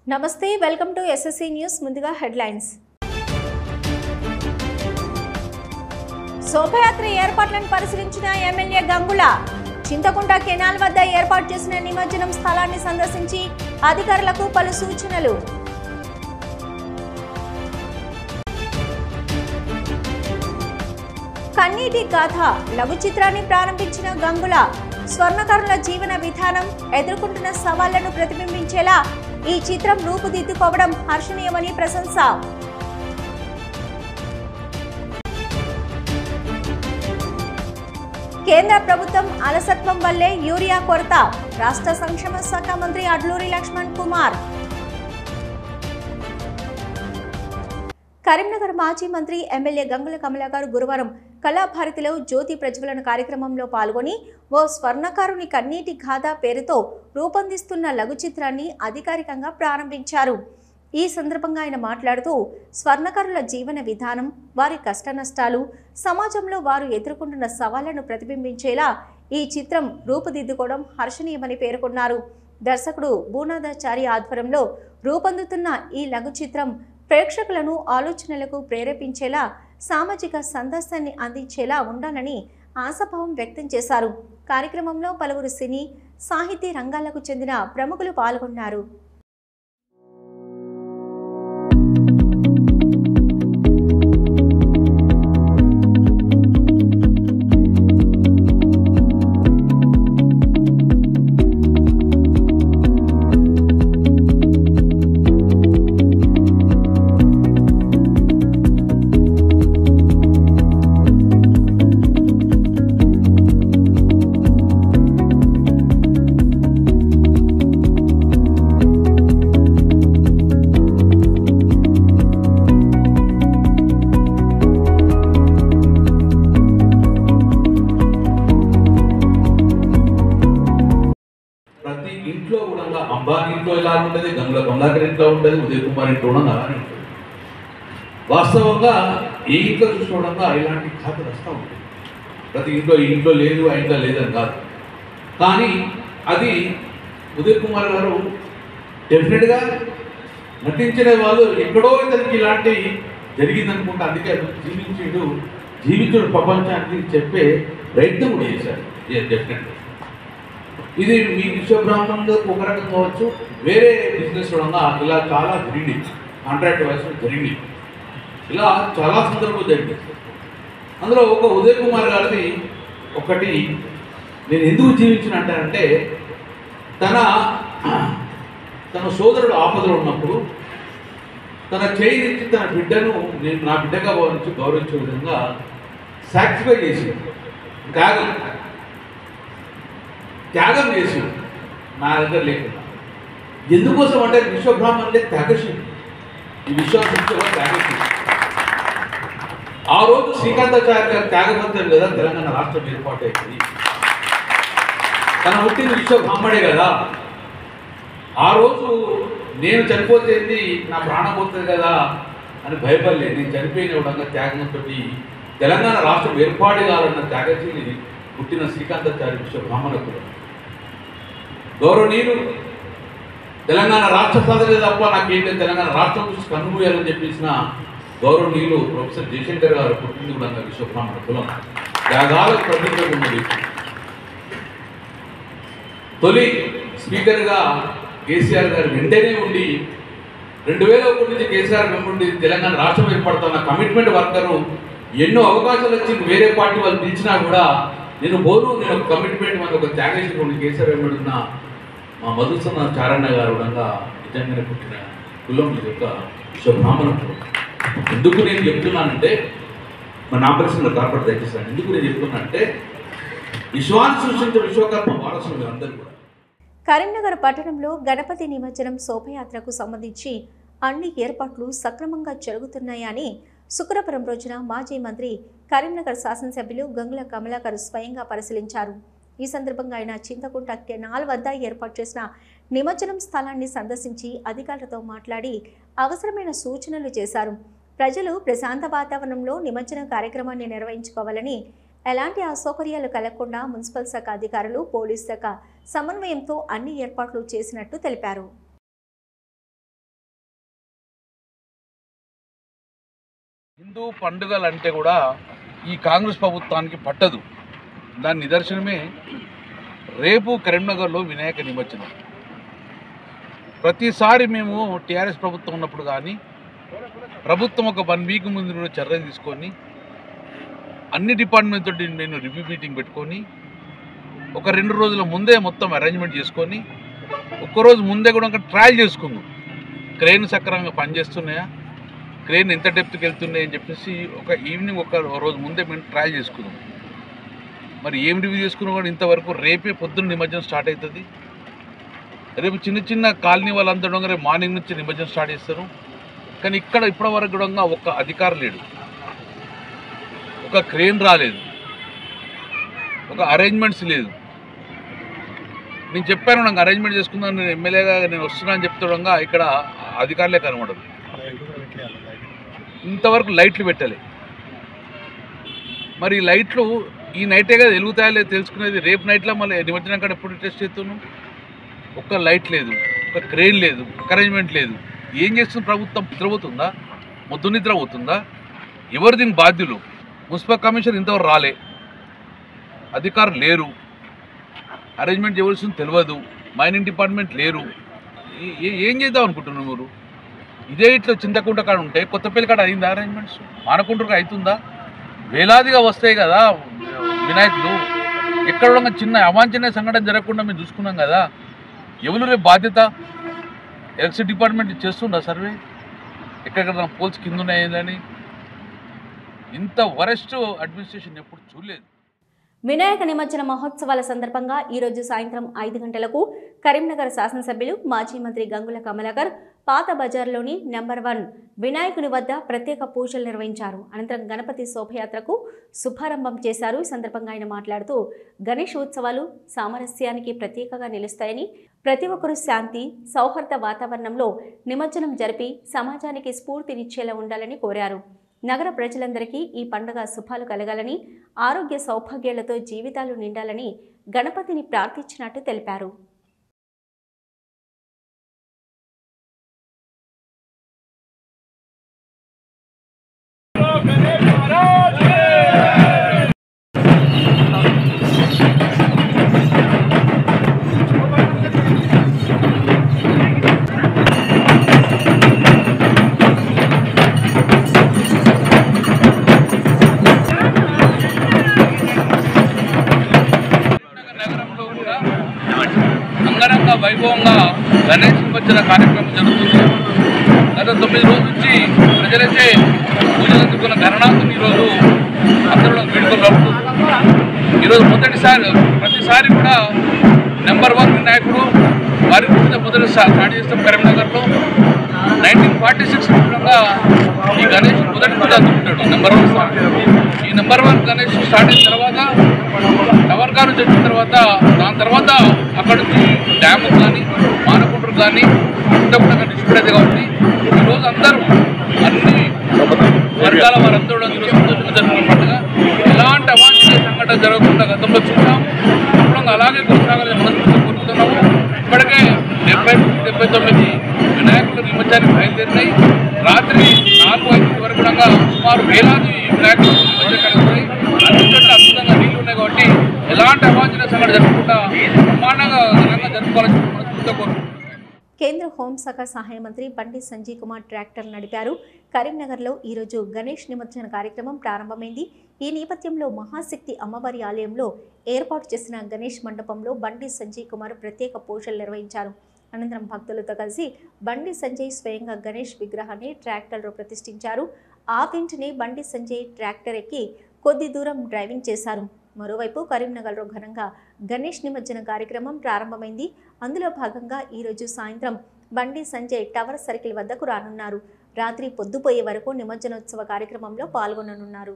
నమస్తే welcome to SSC news ముందుగా headlines శోభయాత్ర ఏర్పాట్లను పరిశీలించిన ఎమ్మెల్యే గంగుల చింతకుంట కెనాల్ వద్ద ఏర్పాటు చేసిన నిమజ్జనం స్థలాన్ని సందర్శించి అధికారులకు పలు సూచనలు కన్నీటి గాథ లఘు చిత్రాన్ని ప్రారంభించిన గంగుల స్వర్ణకారుల జీవన విధానం ఎదుర్కొంటున్న సవాళ్లను ప్రతిబింబించేలా ఈ చిత్రం రూపుదిద్దుకోవడం హర్షణీయమని ప్రశంస కేంద్ర ప్రభుత్వం అలసత్వం వల్లే యూరియా కొరత రాష్ట్ర సంక్షేమ శాఖ మంత్రి అడ్లూరి లక్ష్మణ్ కుమార్ కరీంనగర్ మాజీ మంత్రి ఎమ్మెల్యే గంగుల కమలాకర్ గురువారం కళాభారతిలో జ్యోతి ప్రజ్వలన కార్యక్రమంలో పాల్గొని ఓ స్వర్ణకారుని కన్నీటి గాథ పేరుతో రూపొందిస్తున్న లఘు చిత్రాన్ని అధికారికంగా ప్రారంభించారు. ఈ సందర్భంగా ఆయన మాట్లాడుతూ స్వర్ణకారుల జీవన విధానం, వారి కష్టనష్టాలు, సమాజంలో వారు ఎదుర్కొంటున్న సవాళ్లను ప్రతిబింబించేలా ఈ చిత్రం రూపుదిద్దుకోవడం హర్షణీయమని పేర్కొన్నారు. దర్శకుడు భూనాథాచారి ఆధ్వర్యంలో రూపొందుతున్న ఈ లఘు చిత్రం ప్రేక్షకులను ఆలోచనలకు ప్రేరేపించేలా, సామాజిక సందేశాన్ని అందించేలా ఉండాలని ఆశాభావం వ్యక్తం చేశారు. కార్యక్రమంలో పలువురు సినీ, సాహితీ రంగాలకు చెందిన ప్రముఖులు పాల్గొన్నారు. ఇంట్లో కూడా అంబానీ ఇంట్లో ఇలా ఉంటుంది, గంగుల కమలాకర్ ఇంట్లో ఉంటుంది, ఉదయ్ కుమార్ ఇంట్లో కూడా అలానే ఉంటుంది. వాస్తవంగా ఏ ఇంట్లో చూసుకోవడంగా ఇలాంటి ఖాతాలు వస్తూ ఉంటుంది. ప్రతి ఇంట్లో ఈ ఇంట్లో లేదు, ఆ ఇంట్లో లేదని కాదు. కానీ అది ఉదయ్ కుమార్ గారు డెఫినెట్గా నటించిన వాళ్ళు ఎక్కడో ఇతనికి ఇలాంటి జరిగిందనుకుంటా. అందుకే జీవించుడు ప్రపంచానికి చెప్పే ప్రయత్నం కూడా చేశారు. డెఫినెట్గా ఇది మీ విశ్వబ్రాహ్మణంలో ఒక రకం కావచ్చు, వేరే బిజినెస్ కూడా ఇలా చాలా జరిగింది. కాంట్రాక్ట్ వయసు జరిగింది, ఇలా చాలా సందర్భాలు జరిగింది. అందులో ఒక ఉదయ్ కుమార్ గారిది ఒకటి నేను ఎందుకు జీవించినట్టే, తన సోదరుడు ఆపదలో ఉన్నప్పుడు తన చేయి నుంచి తన బిడ్డను నేను నా బిడ్డగా భావించి గౌరవించే విధంగా సాక్రిఫై చేసి త్యాగం చేసి నా దగ్గర లేకుండా. ఎందుకోసం అంటే విశ్వబ్రాహ్మణులే త్యాగశీలి, ఈ విశ్వాసంలో త్యాగశీలి. ఆ రోజు శ్రీకాంతాచార్య గారు త్యాగవంతం కదా తెలంగాణ రాష్ట్రం ఏర్పాటైంది. తన పుట్టింది విశ్వబ్రాహ్మణే కదా. ఆ రోజు నేను చనిపోతేంది, నా ప్రాణం పోతుంది కదా అని భయపడలేదు. నేను చనిపోయిన విధంగా త్యాగంతో తెలంగాణ రాష్ట్రం ఏర్పాటు కావాలన్న త్యాగశీలి పుట్టిన శ్రీకాంతాచార్య విశ్వబ్రాహ్మణ కులం. గౌరవనీయులు తెలంగాణ రాష్ట్ర సాధనే తప్ప నాకేంటి తెలంగాణ రాష్ట్రం గురించి కన్నుమూయాలని చెప్పేసిన గౌరవనీయులు ప్రొఫెసర్ జయశంకర్ గారు పుట్టింది కూడా విశ్వబ్రాహ్మణ కులం. త్యాగాలకు ప్రతిజ్ఞ ఉన్నది. తొలి స్పీకర్గా కేసీఆర్ గారు వెంటనే ఉండి 2001 నుంచి కేసీఆర్ వెంబడి తెలంగాణ రాష్ట్రం ఏర్పడుతున్న కమిట్మెంట్ వర్కరు. ఎన్నో అవకాశాలు వచ్చింది, వేరే పార్టీ వాళ్ళు పిలిచినా కూడా నేను ఒక కమిట్మెంట్ మన ఒక త్యాగేశ్వరుడు కేసీఆర్ వెంబడిన మా మధుసూదన చారణ గారు కూడా నిజంగానే పుట్టిన కులం ఇది యొక్క విశ్వబ్రాహ్మణ కులం. ఎందుకు నేను చెప్తున్నానంటే, నా పరిశ్రమ కార్పొరేట్ దయచేస్తాను. ఎందుకు నేను చెప్తున్నానంటే, విశ్వాన్ని సృష్టించిన విశ్వకర్మ వారసులు అందరూ కూడా. కరీంనగర్ పట్టణంలో గణపతి నిమజ్జనం శోభయాత్రకు సంబంధించి అన్ని ఏర్పాట్లు సక్రమంగా జరుగుతున్నాయని శుక్రవారం రోజున మాజీ మంత్రి కరీంనగర్ శాసనసభ్యులు గంగుల కమలాకర్ స్వయంగా పరిశీలించారు. ఈ సందర్భంగా ఆయన చింతకుంట కెనాల్ వద్ద ఏర్పాటు చేసిన నిమజ్జనం స్థలాన్ని సందర్శించి అధికారులతో మాట్లాడి అవసరమైన సూచనలు చేశారు. ప్రజలు ప్రశాంత వాతావరణంలో నిమజ్జన కార్యక్రమాన్ని నిర్వహించుకోవాలని, ఎలాంటి అసౌకర్యాలు కలగకుండా మున్సిపల్ శాఖ అధికారులు, పోలీస్ శాఖ సమన్వయంతో అన్ని ఏర్పాట్లు చేసినట్టు తెలిపారు. హిందూ పండుగలు అంటే కూడా ఈ కాంగ్రెస్ ప్రభుత్వానికి పట్టదు. దాని నిదర్శనమే రేపు కరీంనగర్లో వినాయక నిమజ్జనం. ప్రతిసారి మేము టీఆర్ఎస్ ప్రభుత్వం ఉన్నప్పుడు కానీ ప్రభుత్వం ఒక 1 వీక్ ముందు చర్యలు తీసుకొని అన్ని డిపార్ట్మెంట్ తోటి నేను రివ్యూ మీటింగ్ పెట్టుకొని ఒక 2 రోజుల ముందే మొత్తం అరేంజ్మెంట్ చేసుకొని ఒక్కరోజు ముందే కూడా ఒక ట్రయల్ చేసుకుందాం. క్రెయిన్ సక్రమంగా పనిచేస్తున్నాయా, క్రెయిన్ ఎంత డెప్త్కి వెళ్తున్నాయి అని చెప్పేసి ఒక ఈవినింగ్ ఒక రోజు ముందే మేము ట్రయల్ చేసుకుందాం. మరి ఏం రివ్యూ చేసుకున్నా కూడా ఇంతవరకు రేపే పొద్దున్న నిమజ్జనం స్టార్ట్ అవుతుంది. రేపు చిన్న చిన్న కాలనీ వాళ్ళందరూ రేపు మార్నింగ్ నుంచి నిమజ్జనం స్టార్ట్ చేస్తారు. కానీ ఇక్కడ ఇప్పటివరకు కూడా ఒక్క అధికారం లేడు, ఒక క్రెయిన్ రాలేదు, ఒక అరేంజ్మెంట్స్ లేదు. నేను చెప్పాను నాకు అరేంజ్మెంట్ చేసుకుందాను, నేను ఎమ్మెల్యేగా నేను వస్తున్నా అని చెప్తుండగా ఇక్కడ అధికారులే కనబడరు. ఇంతవరకు లైట్లు పెట్టాలి. మరి ఈ లైట్లు ఈ నైటే కదా వెలుగుతాయో లేదు తెలుసుకునేది. రేపు నైట్లో మళ్ళీ నిమజ్జనం కాడ ఎప్పుడు టెస్ట్ చేస్తున్నాం. ఒక్క లైట్ లేదు, ఒక క్రెయిన్ లేదు, ఒక అరేంజ్మెంట్ లేదు. ఏం చేస్తుంది ప్రభుత్వం? నిద్రపోతుందా? మొద్దు నిద్రపోతుందా? ఎవరు దీనికి బాధ్యులు? మున్సిపల్ కమిషనర్ ఇంతవరకు రాలే, అధికారులు లేరు, అరేంజ్మెంట్ చేయవలసింది తెలియదు, మైనింగ్ డిపార్ట్మెంట్ లేరు. ఏం చేద్దాం అనుకుంటున్నారు మీరు? ఇదే ఇట్లా చింతకుంట కాడ ఉంటే కొత్తపల్లి కాడ అయిందా అరేంజ్మెంట్స్? మానకుంటకు అవుతుందా? వేలాదిగా వస్తాయి కదా వినాయకులు. ఎక్కడ చిన్న అవాంఛనీయ సంఘటన జరగకుండా మేము చూసుకున్నాం కదా. ఎవరు రేపు బాధ్యత? ఎలక్ట్రిసిటీ డిపార్ట్మెంట్ చేస్తుందా సర్వే? ఎక్కడెక్కడ పోల్స్ కింద ఉన్నాయని? ఇంత వరెస్ట్ అడ్మినిస్ట్రేషన్ ఎప్పుడు చూడలేదు. వినాయక నిమజ్జన మహోత్సవాల సందర్భంగా ఈరోజు సాయంత్రం 5 గంటలకు కరీంనగర్ శాసనసభ్యులు మాజీ మంత్రి గంగుల కమలాకర్ పాత బజార్లోని నంబర్ 1 వినాయకుని వద్ద ప్రత్యేక పూజలు నిర్వహించారు. అనంతరం గణపతి శోభయాత్రకు శుభారంభం చేశారు. ఈ సందర్భంగా ఆయన మాట్లాడుతూ గణేష్ ఉత్సవాలు సామరస్యానికి ప్రతీకగా నిలుస్తాయని, ప్రతి ఒక్కరూ శాంతి సౌహార్ద వాతావరణంలో నిమజ్జనం జరిపి సమాజానికి స్ఫూర్తినిచ్చేలా ఉండాలని కోరారు. నగర ప్రజలందరికీ ఈ పండుగ శుభాలు కలగాలని, ఆరోగ్య సౌభాగ్యాలతో జీవితాలు నిండాలని గణపతిని ప్రార్థించినట్టు తెలిపారు. వైభవంగా గణేష్ నిమజ్జన కార్యక్రమం జరుగుతుంది. గత 9 రోజుల నుంచి ప్రజలైతే పూజలు అందుకున్న గణనాథుని ఈరోజు అందరూ వేడుకలు జరుపుతున్నారు. ఈరోజు ప్రతిసారి కూడా నెంబర్ 1 వినాయకుడు వారి పూజ మొదటి స్టార్ట్ చేస్తాం కరీంనగర్లో. 1946 విధంగా ఈ గణేష్ మొదటి పూజ అందుకుంటాడు నెంబర్ 1 స్టార్ట్. ఈ నెంబర్ 1 గణేష్ స్టార్ట్ అయిన తర్వాత టవర్ గారు వచ్చిన తర్వాత దాని తర్వాత అక్కడ నుంచి డ్యాము కానీ మానకుంటరు కానీ ఇంత కూడా డిస్ప్యూట్ అయితే కాబట్టి ఈరోజు అందరూ అన్ని వర్గాల వారందరూ సంతోషంగా జరుగుతున్న పండుగ. ఎలాంటి అవాంఛనీయ సంఘటన జరగకుండా గతంలో చూసాము, ఇప్పుడు అలాగే కొనసాగాలని మనస్ఫూర్తిగా కోరుతున్నాము. ఇప్పటికే 70-79 వినాయకులు నిమజ్జనానికి బయలుదేరినాయి. రాత్రి 4-5 వరకు కూడా సుమారు వేలాది వినాయకులు నిమజ్జనానికి ఉన్నాయి. అన్ని చోట్ల అద్భుతంగా నీళ్లు ఉన్నాయి కాబట్టి ఎలాంటి అవాంఛనీయ సంఘటన జరగకుండా బ్రహ్మాండంగా ఘనంగా జరుపుకోవాలని మనస్ఫూర్తిగా కోరుకుంటున్నాం. కేంద్ర హోంశాఖ సహాయ మంత్రి బండి సంజయ్ కుమార్ ట్రాక్టర్ నడిపారు. కరీంనగర్లో ఈరోజు గణేష్ నిమజ్జన కార్యక్రమం ప్రారంభమైంది. ఈ నేపథ్యంలో మహాశక్తి అమ్మవారి ఆలయంలో ఏర్పాటు చేసిన గణేష్ మండపంలో బండి సంజయ్ కుమార్ ప్రత్యేక పూజలు నిర్వహించారు. అనంతరం భక్తులతో కలిసి బండి సంజయ్ స్వయంగా గణేష్ విగ్రహాన్ని ట్రాక్టర్లో ప్రతిష్ఠించారు. ఆ వెంటనే బండి సంజయ్ ట్రాక్టర్ ఎక్కి కొద్ది దూరం డ్రైవింగ్ చేశారు. మరోవైపు కరీంనగర్లో ఘనంగా గణేష్ నిమజ్జన కార్యక్రమం ప్రారంభమైంది. అందులో భాగంగా ఈరోజు సాయంత్రం బండి సంజయ్ టవర్ సర్కిల్ వద్దకు రానున్నారు. రాత్రి పొద్దుపోయే వరకు నిమజ్జనోత్సవ కార్యక్రమంలో పాల్గొననున్నారు.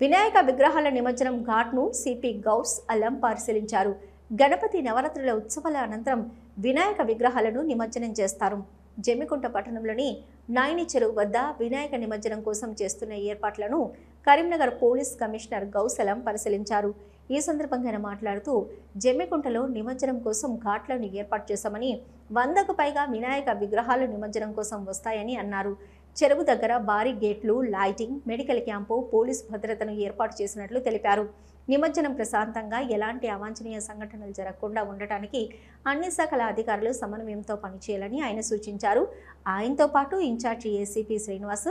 వినాయక విగ్రహాల నిమజ్జనం ఘాట్ను సిపి గౌస్ అల్లం పరిశీలించారు. గణపతి నవరాత్రుల ఉత్సవాల అనంతరం వినాయక విగ్రహాలను నిమజ్జనం చేస్తారు. జమ్మికుంట పట్టణంలోని నాయని చెరువు వద్ద వినాయక నిమజ్జనం కోసం చేస్తున్న ఏర్పాట్లను కరీంనగర్ పోలీస్ కమిషనర్ గౌస్ అల్లం పరిశీలించారు. ఈ సందర్భంగా ఆయన మాట్లాడుతూ జమ్మికుంటలో నిమజ్జనం కోసం ఘాట్లను ఏర్పాటు చేశామని 100కు పైగా వినాయక విగ్రహాలు నిమజ్జనం కోసం వస్తాయని అన్నారు. చెరువు దగ్గర భారీ గేట్లు, లైటింగ్, మెడికల్ క్యాంపు, పోలీస్ భద్రతను ఏర్పాటు చేసినట్లు తెలిపారు. నిమజ్జనం ప్రశాంతంగా ఎలాంటి అవాంఛనీయ సంఘటనలు జరగకుండా ఉండటానికి అన్ని శాఖల అధికారులు సమన్వయంతో పనిచేయాలని ఆయన సూచించారు. ఆయనతో పాటు in charge ACP Srinivas,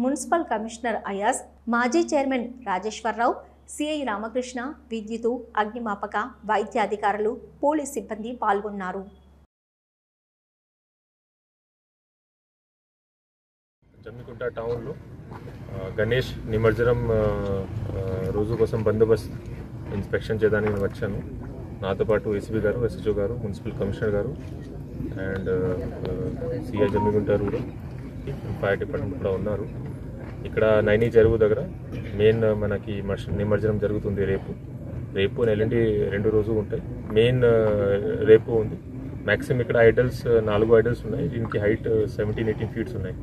municipal commissioner Ayaz, మాజీ చైర్మన్ రాజేశ్వరరావు, సిఐ రామకృష్ణ, విద్యుత్, అగ్నిమాపక, వైద్య అధికారులు, పోలీస్ సిబ్బంది పాల్గొన్నారు. జమ్మికుంట టౌన్లో గణేష్ నిమజ్జనం రోజు కోసం బందోబస్తు ఇన్స్పెక్షన్ చేయడానికి నేను వచ్చాను. నాతో పాటు ఏసీబీ గారు, ఎస్హెచ్ఓ గారు, మున్సిపల్ కమిషనర్ గారు and CI Jammikunta rural fire department కూడా ఉన్నారు. ఇక్కడ నైనీ చెరువు దగ్గర మెయిన్ మనకి నిమజ్జనం జరుగుతుంది. రేపు ఎల్లుండి 2 రోజులు ఉంటాయి. మెయిన్ రేపు ఉంది. మ్యాక్సిమం ఇక్కడ ఐడల్స్ 4 ఐడల్స్ ఉన్నాయి. దీనికి హైట్ 17-18 ఫీట్స్ ఉన్నాయి.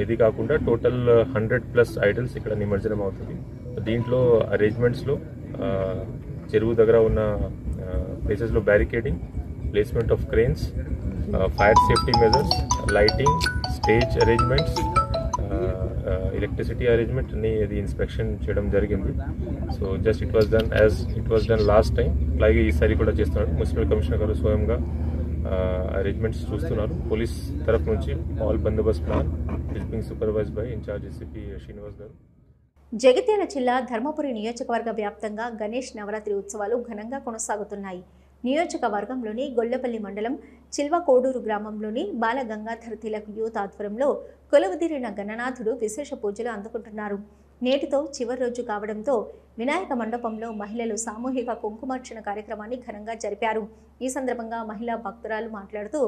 ఇది కాకుండా టోటల్ 100+ ఐడల్స్ ఇక్కడ నిమజ్జనం అవుతుంది. దీంట్లో అరేంజ్మెంట్స్లో చెరువు దగ్గర ఉన్న ప్లేసెస్లో barricading, placement of cranes, fire safety measures, lighting, stage arrangements, electricity arrangement అన్ని ఇది ఇన్స్పెక్షన్ చేయడం జరిగింది. So just it was done last time. అలాగే ఈసారి కూడా చేస్తున్నారు. మున్సిపల్ కమిషనర్ గారు స్వయంగా అరేంజ్మెంట్స్ చూస్తున్నారు. పోలీస్ తరఫు నుంచి all bandobast plan is being supervised by in charge SP Srinivas garu. Jagtial జిల్లా ధర్మపురి నియోజకవర్గ వ్యాప్తంగా గణేష్ నవరాత్రి ఉత్సవాలు ఘనంగా కొనసాగుతున్నాయి. నియోజకవర్గంలోని గొల్లపల్లి మండలం చిల్వకోడూరు గ్రామంలోని బాల గంగాధర్ తిలక్ యూత్ ఆధ్వర్యంలో కొలువుదీరిన గణనాథుడు విశేష పూజలు అందుకుంటున్నారు. నేటితో చివరి రోజు కావడంతో వినాయక మండపంలో మహిళలు సామూహిక కుంకుమార్చన కార్యక్రమాన్ని ఘనంగా జరిపారు. ఈ సందర్భంగా మహిళా భక్తురాలు మాట్లాడుతూ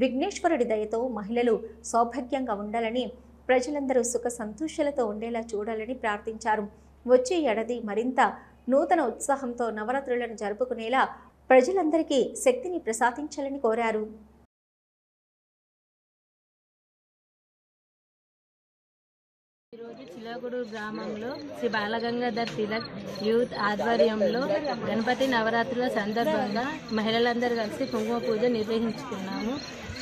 విఘ్నేశ్వరుడి దయతో మహిళలు సౌభాగ్యంగా ఉండాలని, ప్రజలందరూ సుఖ సంతోషాలతో ఉండేలా చూడాలని ప్రార్థించారు. వచ్చే ఏడాది మరింత నూతన ఉత్సాహంతో నవరాత్రులను జరుపుకునేలా ప్రజలందరికీ శక్తిని ప్రసాదించాలని కోరారు. ఈరోజు చిలగూడూరు గ్రామంలో శ్రీ బాలగంగాధర్ తిలక్ యూత్ ఆధ్వర్యంలో గణపతి నవరాత్రుల సందర్భంగా మహిళలందరూ కలిసి కుంకుమ పూజ నిర్వహించుకున్నాము.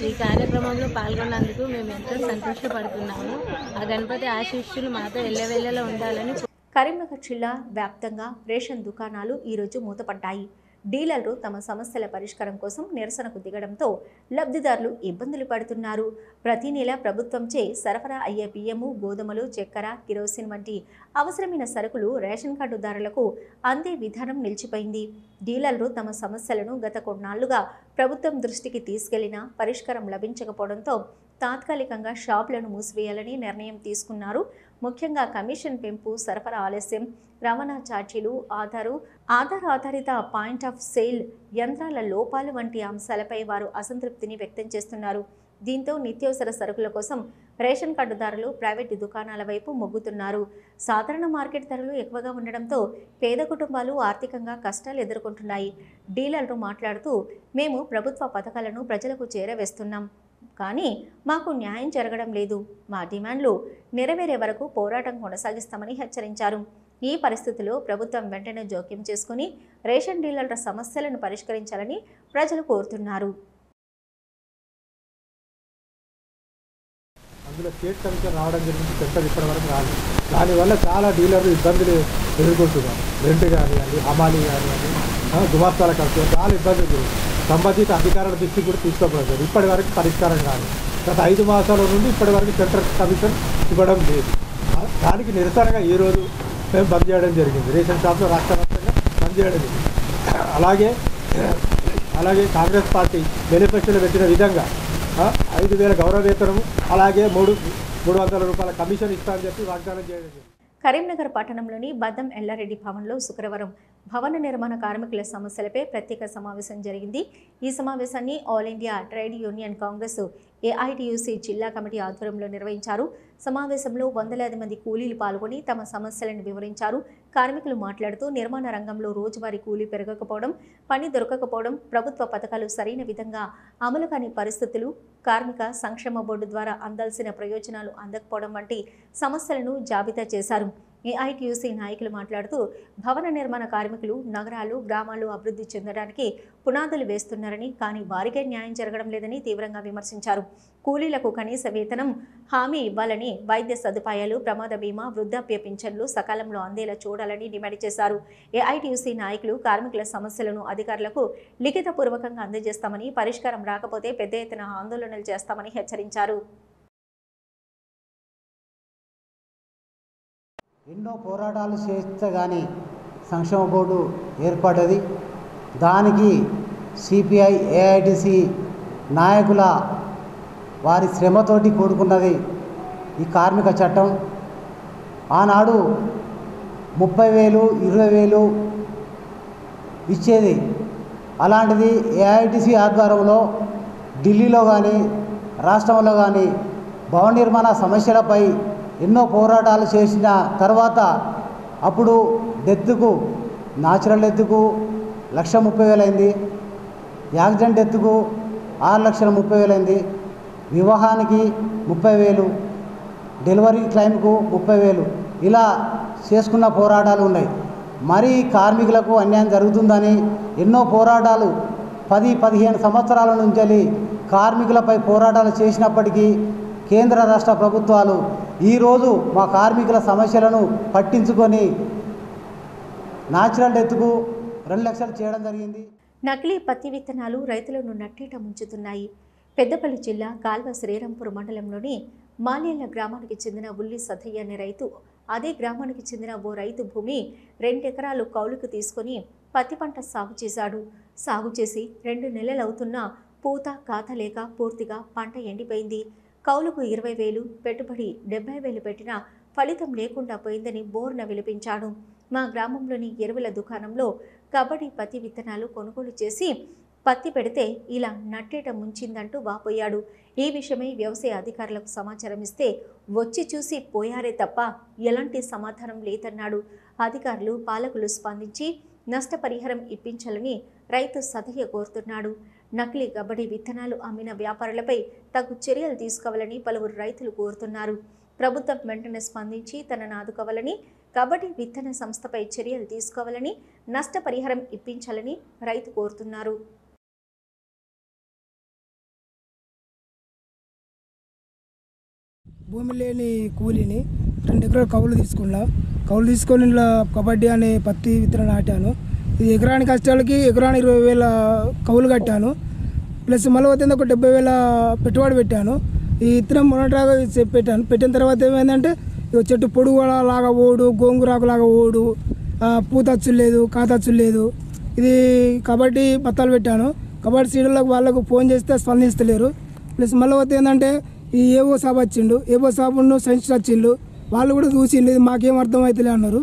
ఈ కార్యక్రమంలో పాల్గొన్నందుకు మేము ఎంతో సంతోషపడుతున్నాము. ఆ గణపతి ఆశీస్సులు మాతో ఎల్లవేళలా ఉండాలని. కరీంనగర్ జిల్లా వ్యాప్తంగా రేషన్ దుకాణాలు ఈరోజు మూతపడ్డాయి. డీలర్లు తమ సమస్యల పరిష్కారం కోసం నిరసనకు దిగడంతో లబ్ధిదారులు ఇబ్బందులు పడుతున్నారు. ప్రతి నెల ప్రభుత్వంచే సరఫరా అయ్యే బియ్యము, గోధుమలు, చక్కెర, కిరోసిన్ వంటి అవసరమైన సరుకులు రేషన్ కార్డుదారులకు అందే విధానం నిలిచిపోయింది. డీలర్లు తమ సమస్యలను గత కొన్నాళ్లుగా ప్రభుత్వం దృష్టికి తీసుకెళ్లినా పరిష్కారం లభించకపోవడంతో తాత్కాలికంగా షాపులను మూసివేయాలని నిర్ణయం తీసుకున్నారు. ముఖ్యంగా కమిషన్ పెంపు, సరఫరా ఆలస్యం, రవాణా ఛార్జీలు, ఆధార్ ఆధారిత పాయింట్ ఆఫ్ సేల్ యంత్రాల లోపాలు వంటి అంశాలపై వారు అసంతృప్తిని వ్యక్తం చేస్తున్నారు. దీంతో నిత్యావసర సరుకుల కోసం రేషన్ కార్డుదారులు ప్రైవేటు దుకాణాల వైపు మొగ్గుతున్నారు. సాధారణ మార్కెట్ ధరలు ఎక్కువగా ఉండడంతో పేద కుటుంబాలు ఆర్థికంగా కష్టాలు ఎదుర్కొంటున్నాయి. డీలర్లు మాట్లాడుతూ, మేము ప్రభుత్వ పథకాలను ప్రజలకు చేరవేస్తున్నాం, కానీ మాకు న్యాయం జరగడం లేదు. మా డిమాండ్లు నెరవేరే వరకు పోరాటం కొనసాగిస్తామని హెచ్చరించారు. ఈ పరిస్థితిలో ప్రభుత్వం వెంటనే జోక్యం చేసుకుని రేషన్ డీలర్ల సమస్యలను పరిష్కరించాలని ప్రజలు కోరుతున్నారు. అందులో స్టేట్ కమిషన్ రావడం జరిగింది, సెంటర్ ఇప్పటివరకు రాలేదు. దానివల్ల చాలా డీలర్లు ఇబ్బందులు ఎదుర్కొంటున్నారు. రెంట్ కానివ్వండి, హమాలి కానివ్వండి, గుమాస్తాల ఖర్చు, చాలా ఇబ్బందులు జరుగుతుంది. సంబంధిత అధికారుల దృష్టి కూడా తీసుకోబడతారు. ఇప్పటి వరకు పరిష్కారం కాదు. గత 5 మాసాల నుండి ఇప్పటి వరకు సెంట్రల్ కమిషన్ ఇవ్వడం లేదు. దానికి నిరసనగా ఈరోజు మేము బంద్ చేయడం జరిగింది. రేషన్ షాప్లో రాష్ట్ర వ్యాప్తంగా బంద్ చేయడం జరిగింది. అలాగే కాంగ్రెస్ పార్టీ మేనిఫెస్టోలో పెట్టిన విధంగా 5,000 గౌరవ వేతనము, అలాగే 300 రూపాయల కమిషన్ ఇస్తామని చెప్పి వాగ్దానం చేయడం జరిగింది. కరీంనగర్ పట్టణంలోని బద్దం ఎల్లారెడ్డి భవన్లో శుక్రవారం భవన నిర్మాణ కార్మికుల సమస్యలపై ప్రత్యేక సమావేశం జరిగింది. ఈ సమావేశాన్ని all India trade union Congress AITUC జిల్లా కమిటీ ఆధ్వర్యంలో నిర్వహించారు. సమావేశంలో వందలాది మంది కూలీలు పాల్గొని తమ సమస్యలను వివరించారు. కార్మికులు మాట్లాడుతూ నిర్మాణ రంగంలో రోజువారీ కూలీ పెరగకపోవడం, పని దొరకకపోవడం, ప్రభుత్వ పథకాలు సరైన విధంగా అమలు కాని పరిస్థితులు, కార్మిక సంక్షేమ బోర్డు ద్వారా అందాల్సిన ప్రయోజనాలు అందకపోవడం వంటి సమస్యలను జాబితా చేశారు. ఏఐటీయూసీ నాయకులు మాట్లాడుతూ భవన నిర్మాణ కార్మికులు నగరాలు గ్రామాలు అభివృద్ధి చెందడానికి పునాదులు వేస్తున్నారని కానీ వారికే న్యాయం జరగడం లేదని తీవ్రంగా విమర్శించారు. కూలీలకు కనీస వేతనం హామీ ఇవ్వాలని, వైద్య సదుపాయాలు, ప్రమాద బీమా, వృద్ధాప్య పింఛన్లు సకాలంలో అందేలా చూడాలని డిమాండ్ చేశారు. ఏఐటీయూసీ నాయకులు కార్మికుల సమస్యలను అధికారులకు లిఖితపూర్వకంగా అందజేస్తామని, పరిష్కారం రాకపోతే పెద్ద ఎత్తున ఆందోళనలు చేస్తామని హెచ్చరించారు. ఎన్నో పోరాటాలు చేస్తే కానీ సంక్షేమ బోర్డు ఏర్పడ్డది. దానికి సిపిఐ ఏఐటీసీ నాయకుల వారి శ్రమతోటి కూడుకున్నది ఈ కార్మిక చట్టం. ఆనాడు 30,000, 20,000 ఇచ్చేది. అలాంటిది ఏఐటీసీ ఆధ్వర్యంలో ఢిల్లీలో కానీ రాష్ట్రంలో కానీ భవన నిర్మాణ సమస్యలపై ఎన్నో పోరాటాలు చేసిన తర్వాత అప్పుడు డెత్కు, న్యాచురల్ డెత్కు 1,30,000 అయింది, యాక్సిడెంట్ డెత్కు 6,30,000 అయింది, వివాహానికి 30,000, డెలివరీ క్లెయిమ్కు 30,000 ఇలా చేసుకున్న పోరాటాలు ఉన్నాయి. మరి కార్మికులకు అన్యాయం జరుగుతుందని ఎన్నో పోరాటాలు 10-15 సంవత్సరాల నుంచి కార్మికులపై పోరాటాలు చేసినప్పటికీ కేంద్ర రాష్ట్ర ప్రభుత్వాలు ఈరోజు మా కార్మికుల సమస్యలను పట్టించుకొని న్యాచురల్ డెత్కు 2 లక్షలు చేయడం జరిగింది. నకిలీ పత్తి విత్తనాలు రైతులను నట్టేట ముంచుతున్నాయి. పెద్దపల్లి జిల్లా కాల్వ శ్రీరాంపూర్ మండలంలోని మాల్యాల గ్రామానికి చెందిన ఉల్లి సతయ్య అనే రైతు అదే గ్రామానికి చెందిన ఓ రైతు భూమి 2 ఎకరాలు కౌలుకు తీసుకొని పత్తి పంట సాగు చేశాడు. సాగు చేసి 2 నెలలవుతున్నా పూత కాత లేక పూర్తిగా పంట ఎండిపోయింది. కౌలుకు 20,000, పెట్టుబడి 70,000 పెట్టినా ఫలితం లేకుండా పోయిందని బోర్న విలిపించాడు. మా గ్రామంలోని ఎరువుల దుకాణంలో కబడ్డీ పత్తి విత్తనాలు కొనుగోలు చేసి పత్తి పెడితే ఇలా నట్టేట ముంచిందంటూ వాపోయాడు. ఈ విషయమై వ్యవసాయ అధికారులకు సమాచారం ఇస్తే వచ్చి చూసి పోయారే తప్ప ఎలాంటి సమాధానం లేదన్నాడు. అధికారులు పాలకులు స్పందించి నష్టపరిహారం ఇప్పించాలని రైతు సతయ్య కోరుతున్నాడు. నకిలీ కబడ్డీ విత్తనాలు అమ్మిన వ్యాపారులపై తగు చర్యలు తీసుకోవాలని పలువురు రైతులు కోరుతున్నారు. ప్రభుత్వం వెంటనే స్పందించి తనను ఆదుకోవాలని, కబడ్డీ విత్తన సంస్థపై చర్యలు తీసుకోవాలని, నష్టపరిహారం ఇప్పించాలని రైతు కోరుతున్నారు. భూమి లేని కూలీని 2 ఎకరాలు కౌలు తీసుకొని ఇలా కబడ్డీ అనే పత్తి విత్తనం నాటాను. ఇది ఎకరానికి కష్టాలకి ఎకరానికి 20,000 కౌలు కట్టాను. ప్లస్ మళ్ళీ వచ్చింది ఒక 70,000 పెట్టుబడి పెట్టాను. ఈ విత్తనం మొన్నటాగా పెట్టిన తర్వాత ఏమైందంటే చెట్టు పొడుగు లాగా ఓడు, గోంగూరాకులాగా ఓడు, పూతచ్చులు లేదు, కాతచ్చులు లేదు. ఇది కబడ్డీ పత్తాలు పెట్టాను. కబడ్డీ సీడర్లకు వాళ్ళకు ఫోన్ చేస్తే స్పందిస్తలేరు. ప్లస్ మళ్ళీ వచ్చి ఏంటంటే ఈ ఏవో సాబ్ వచ్చిండు, ఏవో సాబును సైన్స్ వచ్చిండు, వాళ్ళు కూడా చూసిండు, ఇది మాకేం అర్థం అవుతలే అన్నారు.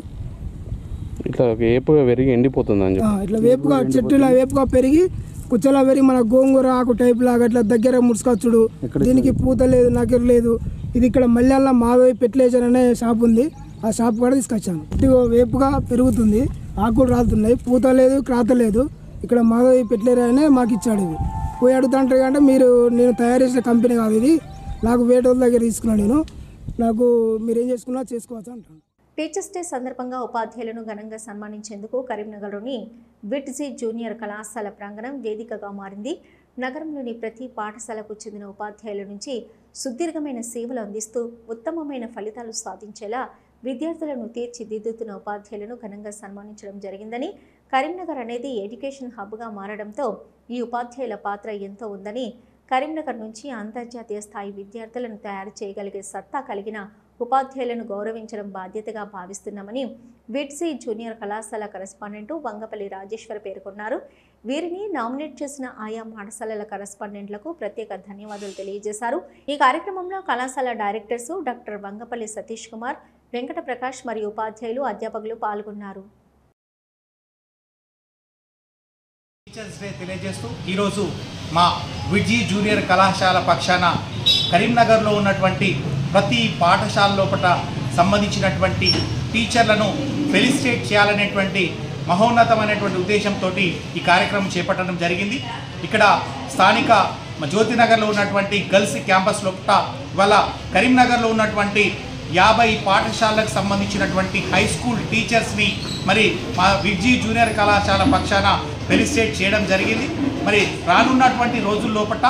ఇట్లా వేపుగా పెరిగి ఎండిపోతుంది. ఇట్లా వేపుగా చెట్టు ఇలా వేపుగా పెరిగి కుచ్చలా పెరిగి మన గోంగూర ఆకు టైప్ లాగా ఇట్లా దగ్గర ముడుచుకొచ్చుడు. దీనికి పూత లేదు, నగరు లేదు. ఇది ఇక్కడ మల్లెల్లా మాధవి ఫెర్టిలైజర్ అనే షాప్ ఉంది, ఆ షాప్ కూడా తీసుకొచ్చాను. ఇటు వేపుగా పెరుగుతుంది, ఆకులు రాలుతున్నాయి, పూత లేదు, క్రాత లేదు. ఇక్కడ మాధవి ఫెర్టిలైజర్ అనే మాకు ఇచ్చాడు. ఇది పోయి అడుగుతుంటారు అంటే నేను తయారు చేసిన కంపెనీ కాదు, ఇది నాకు వేట దగ్గర తీసుకున్నాను, నాకు మీరేం చేసుకున్నా చేసుకోవచ్చు అంటాను. టీచర్స్ డే సందర్భంగా ఉపాధ్యాయులను ఘనంగా సన్మానించేందుకు కరీంనగర్లోని విట్జీ జూనియర్ కళాశాల ప్రాంగణం వేదికగా మారింది. నగరంలోని ప్రతి పాఠశాలకు చెందిన ఉపాధ్యాయుల నుంచి సుదీర్ఘమైన సేవలు అందిస్తూ ఉత్తమమైన ఫలితాలు సాధించేలా విద్యార్థులను తీర్చిదిద్దుతున్న ఉపాధ్యాయులను ఘనంగా సన్మానించడం జరిగిందని, కరీంనగర్ అనేది ఎడ్యుకేషన్ హబ్గా మారడంతో ఈ ఉపాధ్యాయుల పాత్ర ఎంతో ఉందని, కరీంనగర్ నుంచి అంతర్జాతీయ స్థాయి విద్యార్థులను తయారు చేయగలిగే సత్తా కలిగిన ఉపాధ్యాయులను గౌరవించడం బాధ్యతగా భావిస్తున్నామని విట్జీ జూనియర్ కళాశాల కరెస్పాండెంట్ వంగపల్లి రాజేశ్వర్ పేర్కొన్నారు. వీరిని నామినేట్ చేసిన ఆయా పాఠశాలల కరెస్పాండెంట్లకు ప్రత్యేక ధన్యవాదాలు తెలియజేశారు. ఈ కార్యక్రమంలో కళాశాల డైరెక్టర్స్ డాక్టర్ వంగపల్లి సతీష్ కుమార్, వెంకట ప్రకాష్ మరియు ఉపాధ్యాయులు, అధ్యాపకులు పాల్గొన్నారు. టీచర్స్ డే తెలియజేస్తూ ఈరోజు మా విట్జీ జూనియర్ కళాశాల పక్షాన కరీంనగర్లో ఉన్నటువంటి ప్రతి పాఠశాల లోపల సంబంధించినటువంటి టీచర్లను ఫెలిసిటేట్ చేయాలనేటువంటి మహోన్నతమైనటువంటి ఉద్దేశంతో ఈ కార్యక్రమం చేపట్టడం జరిగింది. ఇక్కడ స్థానిక జ్యోతినగర్లో ఉన్నటువంటి గర్ల్స్ క్యాంపస్ లోపల ఇవాళ కరీంనగర్లో ఉన్నటువంటి 50 పాఠశాలకు సంబంధించినటువంటి హై స్కూల్ టీచర్స్ని మరి మా విడ్జీ జూనియర్ కళాశాల పక్షాన ఫెలిసిటేట్ చేయడం జరిగింది. మరి రానున్నటువంటి రోజుల్లోపట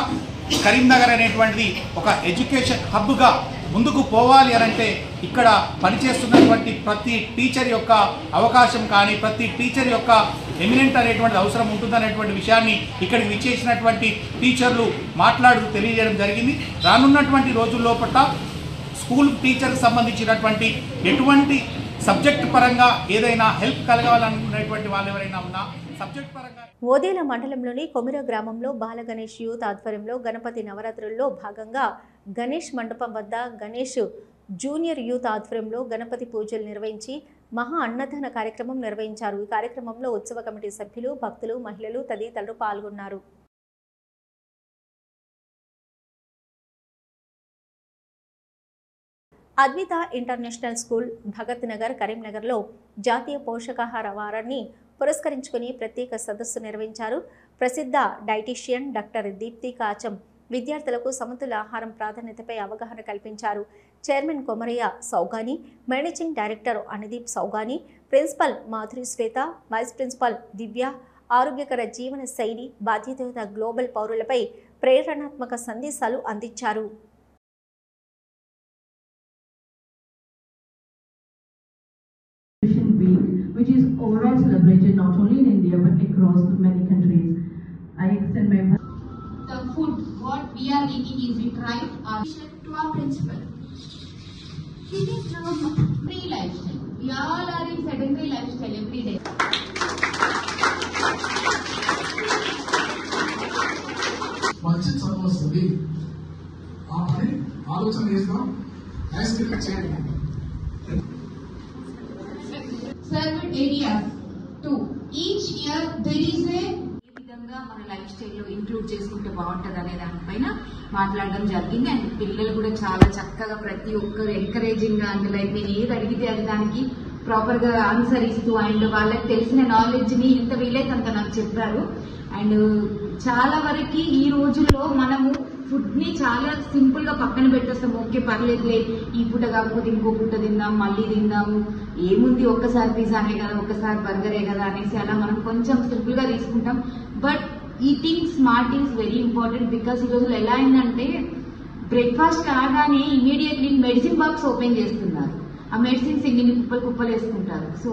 కరీంనగర్ అనేటువంటిది ఒక ఎడ్యుకేషన్ హబ్గా ముందుకు పోవాలి అనంటే ఇక్కడ పనిచేస్తున్నటువంటి ప్రతి టీచర్ యొక్క అవకాశం కానీ ప్రతి టీచర్ యొక్క ఎమినెంట్ అనేటువంటి అవసరం ఉంటుందనేటువంటి విషయాన్ని ఇక్కడికి విచ్చేసినటువంటి టీచర్లు మాట్లాడుతూ తెలియజేయడం జరిగింది. రానున్నటువంటి రోజుల్లోపట స్కూల్ టీచర్కి సంబంధించినటువంటి ఎటువంటి సబ్జెక్ట్ పరంగా ఏదైనా హెల్ప్ కలగాలనుకునేటువంటి వాళ్ళు ఎవరైనా ఉన్నా సబ్జెక్ట్ పరంగా ఓదేల మండలంలోని కొమిర గ్రామంలో బాల గణేష్ యూత్ ఆధ్వర్యంలో గణపతి నవరాత్రుల్లో భాగంగా గణేష్ మండపం వద్ద గణేష్ జూనియర్ యూత్ ఆధ్వర్యంలో గణపతి పూజలు నిర్వహించి మహా అన్నదాన కార్యక్రమం నిర్వహించారు. ఈ కార్యక్రమంలో ఉత్సవ కమిటీ సభ్యులు, భక్తులు, మహిళలు తదితరులు పాల్గొన్నారు. అద్విత ఇంటర్నేషనల్ స్కూల్ భగత్ నగర్ కరీంనగర్లో జాతీయ పోషకాహార వారాన్ని పురస్కరించుకుని ప్రత్యేక సదస్సు నిర్వహించారు. ప్రసిద్ధ డైటీషియన్ డాక్టర్ దీప్తి కాచం విద్యార్థులకు సమతుల ఆహారం ప్రాధాన్యతపై అవగాహన కల్పించారు. Chairman Komaraiah Sougani, managing director Anudeep Sougani, principal Madhuri Swetha, vice principal Divya ఆరోగ్యకర జీవన శైలి, బాధ్యత గ్లోబల్ పౌరులపై ప్రేరణాత్మక సందేశాలు అందించారు. Which is overall celebrated not only in India but across many countries. I extend my the food what we are eating, is it right? To our principal, it is free lifestyle. We all are in sedentary lifestyle every day. మంచి చదువు వస్తుంది అని ఆలోచన చేస్తాం. Served areas too. Each year there is a విధంగా మన life స్టైల్లో include చేసుకుంటే బాగుంటుంది అనే దానిపైన మాట్లాడడం జరిగింది. అండ్ పిల్లలు కూడా చాలా చక్కగా ప్రతి ఒక్కరు ఎంకరేజింగ్ గా అందులో నేను ఏది అడిగితే అది దానికి ప్రాపర్ గా ఆన్సర్ ఇస్తూ అండ్ వాళ్ళకి తెలిసిన నాలెడ్జ్ ని ఎంత వీలైతే అంత నాకు చెప్పారు. అండ్ చాలా వరకు ఈ రోజుల్లో మనము ఫుడ్ ని చాలా సింపుల్ గా పక్కన పెట్టేస్తాం. ఓకే పర్లేదులే, ఈ పూట కాకపోతే ఇంకో పూట తిందాం, మళ్ళీ తిందాము, ఏముంది ఒక్కసారి పిజ్జానే కదా, ఒక్కసారి బర్గరే కదా అనేసి అలా మనం కొంచెం సింపుల్ గా తీసుకుంటాం. But eating smart is very important. Because ఈ రోజుల్లో ఎలా అయిందంటే బ్రేక్ఫాస్ట్ కాగానే ఇమీడియట్లీ మెడిసిన్ బాక్స్ ఓపెన్ చేస్తున్నారు. ఆ మెడిసిన్స్ ఇన్ని కుప్పలు వేసుకుంటారు. So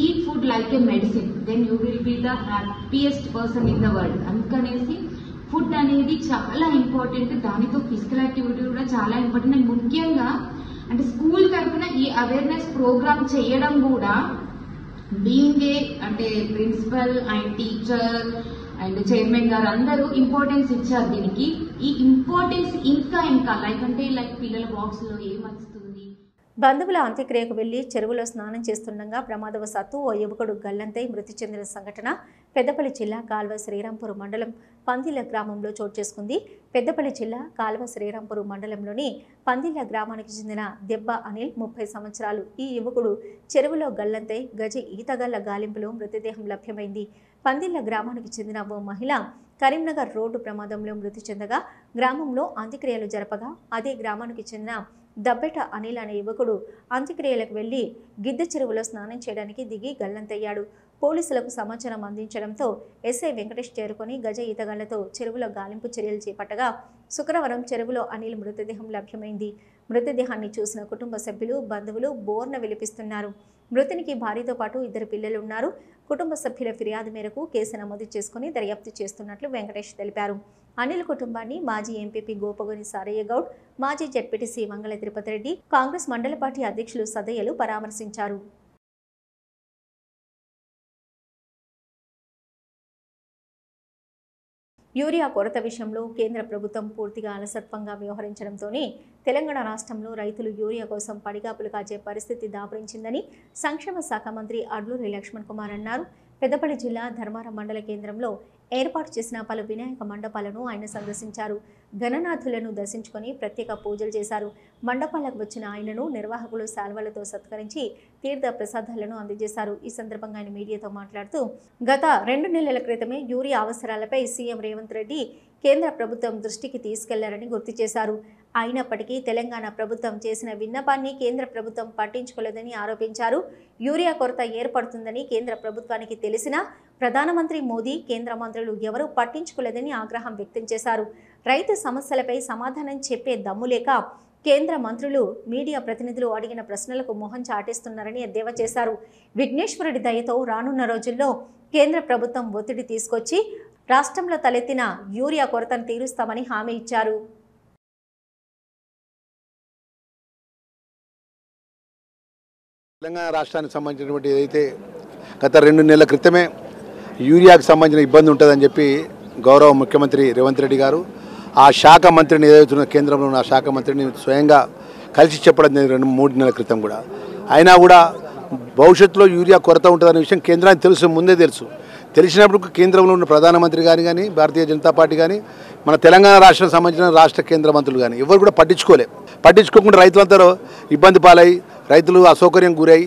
eat food like a medicine, then you will be the happiest person in the world. అందుకనేసి ఫుడ్ అనేది చాలా ఇంపార్టెంట్. దానితో ఫిజికల్ యాక్టివిటీ కూడా చాలా ఇంపార్టెంట్. అండ్ ముఖ్యంగా అంటే స్కూల్ తరఫున ఈ అవేర్నెస్ ప్రోగ్రామ్ చేయడం కూడా బీయింగ్ ఏ అంటే principal and teacher and chairman garu అందరూ ఇంపార్టెన్స్ ఇచ్చారు దీనికి. ఈ ఇంపార్టెన్స్ ఇంకా లైక్ పిల్లల బాక్స్ లో ఏమొస్తుంది. బంధువుల అంత్యక్రియకు వెళ్లి చెరువులో స్నానం చేస్తుండగా ప్రమాదవశాత్తు ఓ యువకుడు గల్లంతై మృతి చెందిన సంఘటన పెద్దపల్లి జిల్లా కాల్వ శ్రీరాంపూర్ మండలం పందిళ్ల గ్రామంలో చోటు చేసుకుంది. పెద్దపల్లి జిల్లా కాల్వ శ్రీరాంపూర్ మండలంలోని పందిళ్ల గ్రామానికి చెందిన దెబ్బ అనిల్ 30 సంవత్సరాలు. ఈ యువకుడు చెరువులో గల్లంతై గజ ఈతగళ్ల గాలింపులో మృతదేహం లభ్యమైంది. పందిళ్ల గ్రామానికి చెందిన ఓ మహిళ కరీంనగర్ రోడ్డు ప్రమాదంలో మృతి చెందగా గ్రామంలో అంత్యక్రియలు జరపగా అదే గ్రామానికి చెందిన దబ్బెట అనిల్ అనే యువకుడు అంత్యక్రియలకు వెళ్లి గిద్దె చెరువులో స్నానం చేయడానికి దిగి గల్లంతయ్యాడు. పోలీసులకు సమాచారం అందించడంతో ఎస్ఐ వెంకటేష్ చేరుకొని గజ ఈతగాళ్లతో చెరువులో గాలింపు చర్యలు చేపట్టగా శుక్రవారం చెరువులో అనిల్ మృతదేహం లభ్యమైంది. మృతదేహాన్ని చూసిన కుటుంబ సభ్యులు, బంధువులు బోర్న విలిపిస్తున్నారు. మృతునికి భార్యతో పాటు 2 పిల్లలు ఉన్నారు. కుటుంబ సభ్యుల ఫిర్యాదు మేరకు కేసు నమోదు చేసుకుని దర్యాప్తు చేస్తున్నట్లు వెంకటేష్ తెలిపారు. అనిల్ కుటుంబాన్ని మాజీ ఎంపీపీ గోపగోని సారయ్య గౌడ్, మాజీ జెడ్పీటీసీ మంగళ తిరుపతి రెడ్డి, కాంగ్రెస్ మండల పార్టీ అధ్యక్షులు సదయ్యలు పరామర్శించారు. యూరియా కొరత విషయంలో కేంద్ర ప్రభుత్వం పూర్తిగా అలసత్వంగా వ్యవహరించడంతోనే తెలంగాణ రాష్ట్రంలో రైతులు యూరియా కోసం పడిగాపులు కాచే పరిస్థితి దాపురించిందని సంక్షేమ శాఖ మంత్రి అడ్లూరి లక్ష్మణ్ కుమార్ అన్నారు. పెద్దపల్లి జిల్లా ధర్మారం మండల కేంద్రంలో ఏర్పాటు చేసిన పలు వినాయక మండపాలను ఆయన సందర్శించారు. గణనాథులను దర్శించుకొని ప్రత్యేక పూజలు చేశారు. మండపాలకు వచ్చిన ఆయనను నిర్వాహకులు శాల్వలతో సత్కరించి తీర్థ ప్రసాదాలను అందజేశారు. ఈ సందర్భంగా ఆయన మీడియాతో మాట్లాడుతూ గత 2 నెలల క్రితమే యూరియా అవసరాలపై సీఎం రేవంత్ రెడ్డి కేంద్ర ప్రభుత్వం దృష్టికి తీసుకెళ్లారని గుర్తు చేశారు. అయినప్పటికీ తెలంగాణ ప్రభుత్వం చేసిన విన్నపాన్ని కేంద్ర ప్రభుత్వం పట్టించుకోలేదని ఆరోపించారు. యూరియా కొరత ఏర్పడుతుందని కేంద్ర ప్రభుత్వానికి తెలిసినా ప్రధానమంత్రి మోదీ, కేంద్ర మంత్రులు ఎవరూ పట్టించుకోలేదని ఆగ్రహం వ్యక్తం చేశారు. రైతు సమస్యలపై సమాధానం చెప్పే దమ్ము లేక కేంద్ర మంత్రులు, మీడియా ప్రతినిధులు అడిగిన ప్రశ్నలకు మొహం చాటేస్తున్నారని ఎద్దేవా చేశారు. విఘ్నేశ్వరుడి దయతో రానున్న రోజుల్లో కేంద్ర ప్రభుత్వం ఒత్తిడి తీసుకొచ్చి రాష్ట్రంలో తలెత్తిన యూరియా కొరతను తీరుస్తామని హామీ ఇచ్చారు. తెలంగాణ రాష్ట్రానికి సంబంధించినటువంటి ఏదైతే గత 2 నెలల క్రితమే యూరియాకు సంబంధించిన ఇబ్బంది ఉంటుందని చెప్పి గౌరవ ముఖ్యమంత్రి రేవంత్ రెడ్డి గారు ఆ శాఖ మంత్రిని ఏదైతున్న కేంద్రంలో ఉన్న శాఖ మంత్రిని స్వయంగా కలిసి చెప్పడం 2-3 నెలల క్రితం కూడా. అయినా కూడా భవిష్యత్తులో యూరియా కొరత ఉంటుందనే విషయం కేంద్రానికి తెలుసు, ముందే తెలుసు. తెలిసినప్పుడు కేంద్రంలో ఉన్న ప్రధానమంత్రి కానీ భారతీయ జనతా పార్టీ కానీ మన తెలంగాణ రాష్ట్రానికి సంబంధించిన రాష్ట్ర కేంద్ర మంత్రులు కానీ ఎవరు కూడా పట్టించుకోకుండా రైతులందరూ ఇబ్బంది పాలై రైతులు అసౌకర్యం గురై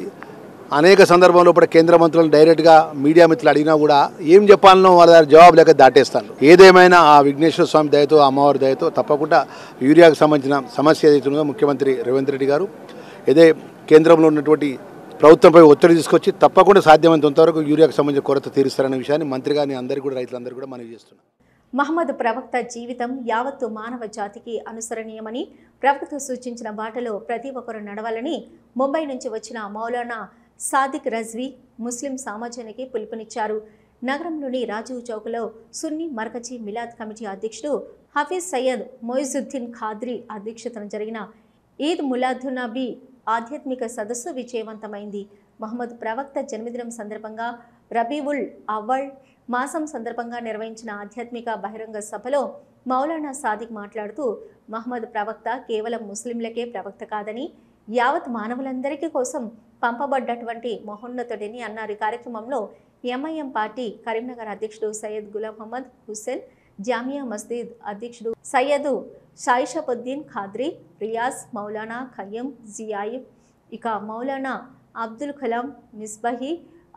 అనేక సందర్భంలో కూడా కేంద్ర మంత్రులను డైరెక్ట్గా మీడియా మిత్రులు అడిగినా కూడా ఏం చెప్పాలనో వాళ్ళ జవాబు లేక దాటేస్తారు. ఏదేమైనా ఆ విఘ్నేశ్వర స్వామి దయతో, అమ్మవారి దయతో తప్పకుండా యూరియాకు సంబంధించిన సమస్య ఏదైతుందో ముఖ్యమంత్రి రేవంత్ రెడ్డి గారు ఏదే కేంద్రంలో ఉన్నటువంటి ప్రభుత్వంపై ఒత్తిడి తీసుకొచ్చి తప్పకుండా సాధ్యమైనంత వరకు యూరియాకు సంబంధించిన కొరత తీరుస్తారనే విషయాన్ని మంత్రి గారిని అందరికీ కూడా రైతులందరూ కూడా మనవి చేస్తున్నారు. మహమ్మద్ ప్రవక్త జీవితం యావత్తు మానవ జాతికి అనుసరణీయమని, ప్రవక్త సూచించిన బాటలో ప్రతి ఒక్కరూ నడవాలని ముంబై నుంచి వచ్చిన మౌలానా సాదిక్ రజ్వీ ముస్లిం సమాజానికి పిలుపునిచ్చారు. నగరంలోని రాజీవ్ చౌక్లో సున్నీ మర్కజీ మిలాద్ కమిటీ అధ్యక్షుడు హఫీజ్ సయ్యద్ మొయిజుద్దీన్ ఖాద్రీ అధ్యక్షతన జరిగిన ఈద్ ములాదున్నబీ ఆధ్యాత్మిక సదస్సు విజయవంతమైంది. మహమ్మద్ ప్రవక్త జన్మదినం సందర్భంగా రబీవుల్ అవ్వల్ మాసం సందర్భంగా నిర్వహించిన ఆధ్యాత్మిక బహిరంగ సభలో మౌలానా సాదిక్ మాట్లాడుతూ మహమ్మద్ ప్రవక్త కేవలం ముస్లింలకే ప్రవక్త కాదని, యావత్ మానవులందరికీ కోసం పంపబడ్డటువంటి మహోన్నతుడిని అన్నారు. ఈ కార్యక్రమంలో ఎంఐఎం పార్టీ కరీంనగర్ అధ్యక్షుడు సయ్యద్ గులాం మహమ్మద్ హుస్సేన్, జామియా మస్జిద్ అధ్యక్షుడు సయ్యదు షాయిషాబుద్దీన్ ఖాద్రీ, రియాజ్, మౌలానా ఖయ్యం జియాయిబ్, ఇక మౌలానా అబ్దుల్ కలాం మిస్బాహీ,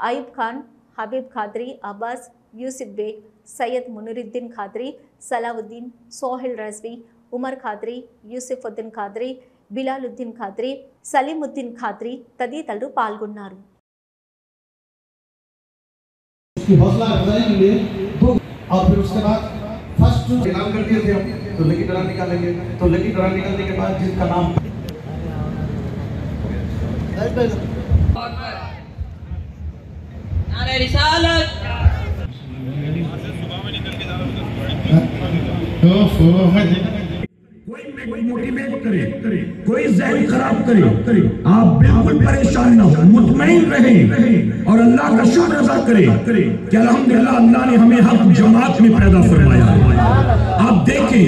అయూబ్ ఖాన్, హబీబ్ ఖాద్రీ, అబ్బాస్, యూసిఫ్ బేగ్, సయ్యద్ మునిరుద్దీన్ ఖాద్రీ, సలావుద్దీన్, సోహెల్ రజ్వీ, ఉమర్ ఖాద్రీ, యూసిఫుద్దీన్ ఖాద్రీ, బిలాలుద్దీన్ ఖాద్రీ, సలీముద్దీన్ ఖాద్రీ తదితరులు పాల్గొన్నారు. और फिर उसके बाद फर्स्ट ऐलान कर दिए थे हम, तो लकी ड्रा निकालेंगे, तो लकी ड्रा निकलने के बाद जिसका नाम कोई मोटिवेट करे, कोई ज़हन खराब करे, आप बिल्कुल परेशान न हो, मुतमईन रहे और अल्लाह का शुक्र अदा करे कि अल्हम्दुलिल्लाह अल्लाह ने हमें हक जमात में पैदा फरमाया। आप देखें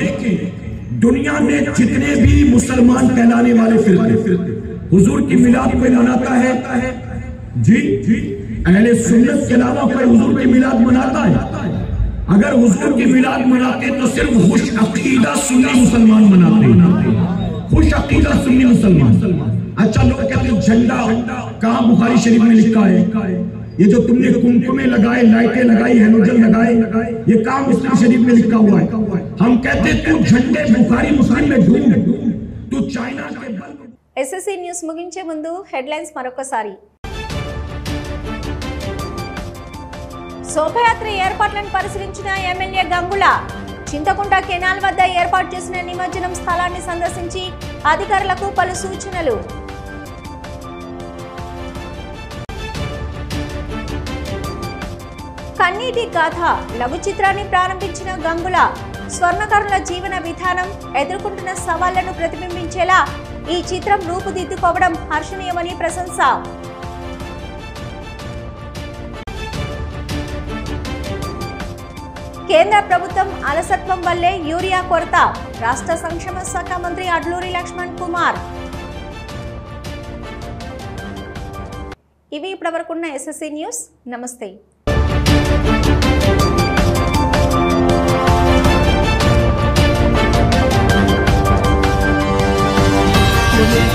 दुनिया में जितने भी मुसलमान कहलाने वाले फिरके हुजूर की मिलाद को मनाता है जी, अहले सुन्नत के अलावा कोई हुजूर की मिलाद मनाता है? अगर हुजूर की मिलाद मनाते तो सिर्फ खुश अकीदा सुन्नी मुसलमान मनाते, खुश अकीदा सुन्नी मुसलमान। अच्छा, लोग कहते हैं झंडा कहाँ बुखारी शरीफ में लिखा है? ये जो तुमने कुमकुमे लगाए, लाइटें लगाई, हैलोजन लगाए, ये कहाँ मुस्लिम शरीफ में लिखा हुआ है? हम कहते तू झंडे बुखारी मुस्लिम में ढूंढ, तू चाइना के बल्ब। ఎస్ఎస్సీ న్యూస్ ముగించే ముందు హెడ్లైన్స్ మరొకసారి. శోభయాత్ర ఏర్పాట్లను పరిశీలించిన ఎమ్మెల్యే గంగుల, చింతకుంట కెనాల్ వద్ద ఏర్పాటు చేసిన నిమజ్జనం స్థలాన్ని సందర్శించి అధికారులకు పలు సూచనలు. కన్నీటి గాథ లఘు చిత్రాన్ని ప్రారంభించిన గంగుల, స్వర్ణకారుల జీవన విధానం, ఎదుర్కొంటున్న సవాళ్లను ప్రతిబింబించేలా ఈ చిత్రం రూపుదిద్దుకోవడం హర్షణీయమని ప్రశంస. కేంద్ర ప్రభుత్వం అలసత్వం వల్లే యూరియా కొరత, రాష్ట్ర సంక్షేమ శాఖ మంత్రి అడ్లూరి లక్ష్మణ్ కుమార్. ఇవి ఇప్పటివరకున్న ఎస్ఎస్సీ న్యూస్. నమస్తే. मुझे